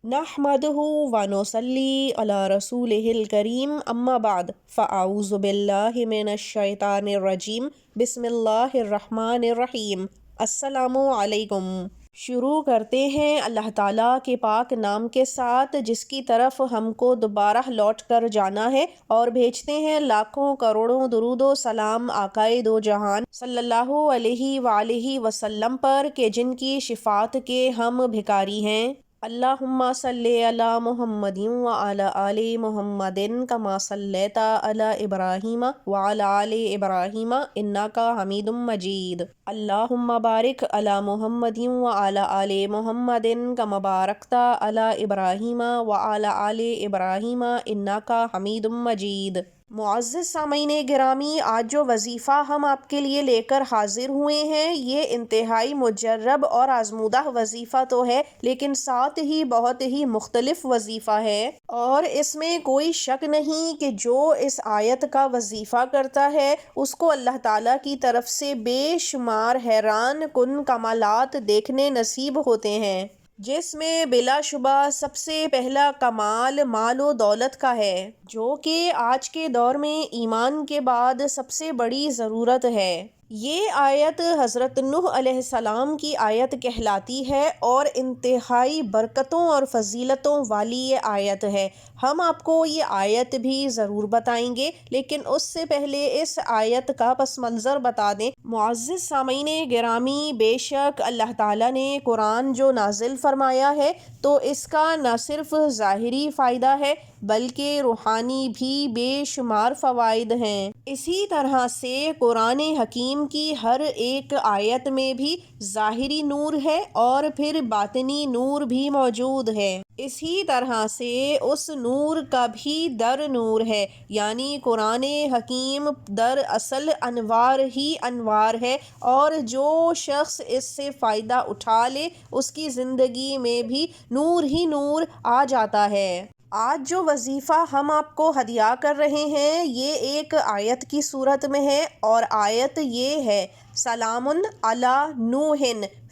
نحمدہ ونصلی علی رسولہ الکریم اما بعد فاعوذ باللہ من الشیطان الرجیم بسم اللہ الرحمن الرحیم۔ السلام علیکم۔ شروع کرتے ہیں اللہ تعالیٰ کے پاک نام کے ساتھ جس کی طرف ہم کو دوبارہ لوٹ کر جانا ہے، اور بھیجتے ہیں لاکھوں کروڑوں درود و سلام آقائے دو جہان صلی اللہ علیہ وآلہ وسلم پر کہ جن کی شفاعت کے ہم بھکاری ہیں۔ اللہم صلی علی محمد وعلی آل محمد کما صلیت علی ابراہیم وعلی آل ابراہیم انکا حمید مجید۔ اللہم بارک علی محمد وعلی آل محمد کما بارکت علی ابراہیم وعلی آل ابراہیم انکا حمید مجید۔ معزز سامعین گرامی، آج جو وظیفہ ہم آپ کے لیے لے کر حاضر ہوئے ہیں یہ انتہائی مجرب اور آزمودہ وظیفہ تو ہے، لیکن ساتھ ہی بہت ہی مختلف وظیفہ ہے، اور اس میں کوئی شک نہیں کہ جو اس آیت کا وظیفہ کرتا ہے اس کو اللہ تعالیٰ کی طرف سے بے شمار حیران کن کمالات دیکھنے نصیب ہوتے ہیں، جس میں بلا شبہ سب سے پہلا کمال مال و دولت کا ہے، جو کہ آج کے دور میں ایمان کے بعد سب سے بڑی ضرورت ہے۔ یہ آیت حضرت نوح علیہ السلام کی آیت کہلاتی ہے اور انتہائی برکتوں اور فضیلتوں والی یہ آیت ہے۔ ہم آپ کو یہ آیت بھی ضرور بتائیں گے، لیکن اس سے پہلے اس آیت کا پس منظر بتا دیں۔ معزز سامعین گرامی، بے شک اللہ تعالیٰ نے قرآن جو نازل فرمایا ہے تو اس کا نہ صرف ظاہری فائدہ ہے بلکہ روحانی بھی بے شمار فوائد ہیں۔ اسی طرح سے قرآن حکیم کی ہر ایک آیت میں بھی ظاہری نور ہے اور پھر باطنی نور بھی موجود ہے۔ اسی طرح سے اس نور کا بھی در نور ہے، یعنی قرآن حکیم در اصل انوار ہی انوار ہے، اور جو شخص اس سے فائدہ اٹھا لے اس کی زندگی میں بھی نور ہی نور آ جاتا ہے۔ آج جو وظیفہ ہم آپ کو ہدیہ کر رہے ہیں یہ ایک آیت کی صورت میں ہے، اور آیت یہ ہے سلام علی نوح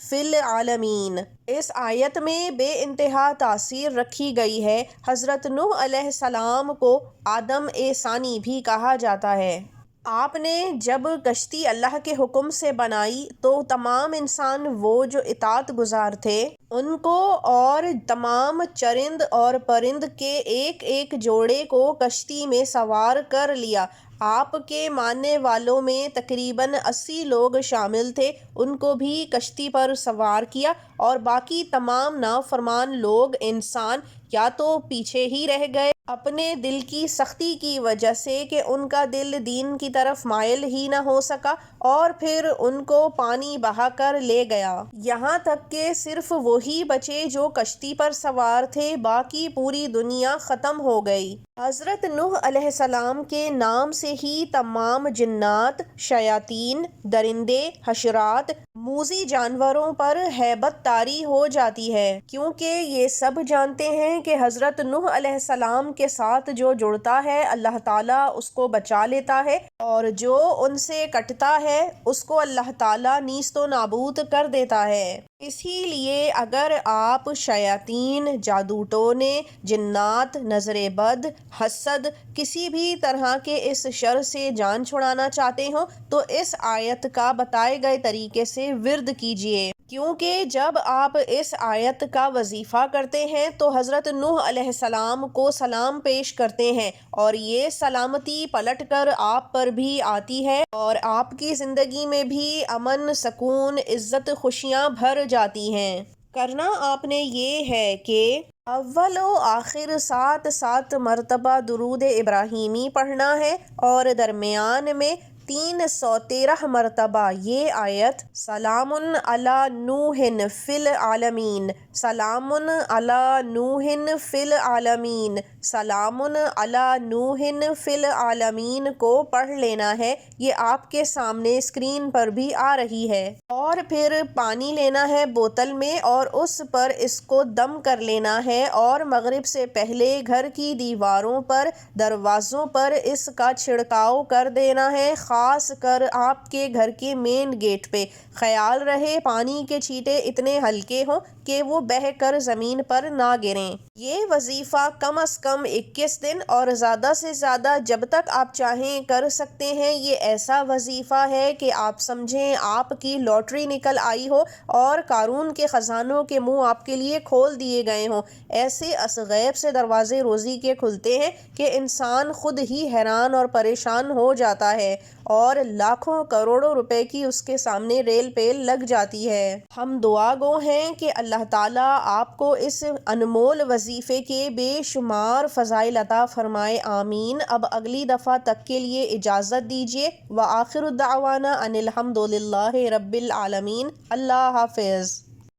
فی العالمین۔ اس آیت میں بے انتہا تاثیر رکھی گئی ہے۔ حضرت نوح علیہ السلام کو آدم ثانی بھی کہا جاتا ہے۔ آپ نے جب کشتی اللہ کے حکم سے بنائی تو تمام انسان وہ جو اطاعت گزار تھے ان کو اور تمام چرند اور پرند کے ایک ایک جوڑے کو کشتی میں سوار کر لیا۔ آپ کے ماننے والوں میں تقریباً 80 لوگ شامل تھے، ان کو بھی کشتی پر سوار کیا، اور باقی تمام نافرمان لوگ انسان یا تو پیچھے ہی رہ گئے اپنے دل کی سختی کی وجہ سے کہ ان کا دل دین کی طرف مائل ہی نہ ہو سکا، اور پھر ان کو پانی بہا کر لے گیا، یہاں تک کہ صرف وہی بچے جو کشتی پر سوار تھے، باقی پوری دنیا ختم ہو گئی۔ حضرت نوح علیہ السلام کے نام سے ہی تمام جنات، شیاطین، درندے، حشرات، موذی جانوروں پر ہیبت طاری ہو جاتی ہے، کیونکہ یہ سب جانتے ہیں کہ حضرت نوح علیہ السلام کے ساتھ جو جڑتا ہے اللہ تعالیٰ اس کو بچا لیتا ہے، اور جو ان سے کٹتا ہے اس کو اللہ تعالیٰ نیست و نابود کر دیتا ہے۔ اسی لیے اگر آپ شیاطین، جادو ٹونے، جنات، نظر بد، حسد، کسی بھی طرح کے اس شر سے جان چھڑانا چاہتے ہوں تو اس آیت کا بتائے گئے طریقے سے ورد کیجیے، کیونکہ جب آپ اس آیت کا وظیفہ کرتے ہیں تو حضرت نوح علیہ السلام کو سلام پیش کرتے ہیں، اور یہ سلامتی پلٹ کر آپ پر بھی آتی ہے اور آپ کی زندگی میں بھی امن، سکون، عزت، خوشیاں بھر جاتی ہیں۔ کرنا آپ نے یہ ہے کہ اول و آخر 7 مرتبہ درود ابراہیمی پڑھنا ہے، اور درمیان میں 313 مرتبہ یہ آیت سلام علی نوح فی العالمین، سلام علی نوح فی العالمین، سلام علی نوح فی العالمین کو پڑھ لینا ہے۔ یہ آپ کے سامنے اسکرین پر بھی آ رہی ہے، اور پھر پانی لینا ہے بوتل میں اور اس پر اس کو دم کر لینا ہے، اور مغرب سے پہلے گھر کی دیواروں پر، دروازوں پر اس کا چھڑکاؤ کر دینا ہے، خاص کر آپ کے گھر کے مین گیٹ پہ۔ خیال رہے پانی کے چھینٹے اتنے ہلکے ہوں کہ وہ بہہ کر زمین پر نہ گریں۔ یہ وظیفہ کم از کم 21 دن اور زیادہ سے زیادہ جب تک آپ چاہیں کر سکتے ہیں۔ یہ ایسا وظیفہ ہے کہ آپ سمجھیں آپ کی لاٹری نکل آئی ہو اور قارون کے خزانوں کے منہ آپ کے لیے کھول دیے گئے ہوں۔ ایسے غیب سے دروازے روزی کے کھلتے ہیں کہ انسان خود ہی حیران اور پریشان ہو جاتا ہے اور لاکھوں کروڑوں روپے کی اس کے سامنے ریل پیل لگ جاتی ہے۔ ہم دعا گو ہیں کہ اللہ تعالیٰ آپ کو اس انمول وظیفے کے بے شمار فضائل عطا فرمائے، آمین۔ اب اگلی دفعہ تک کے لیے اجازت دیجیے۔ وآخر دعوانا ان الحمد للہ رب العالمین۔ اللہ حافظ۔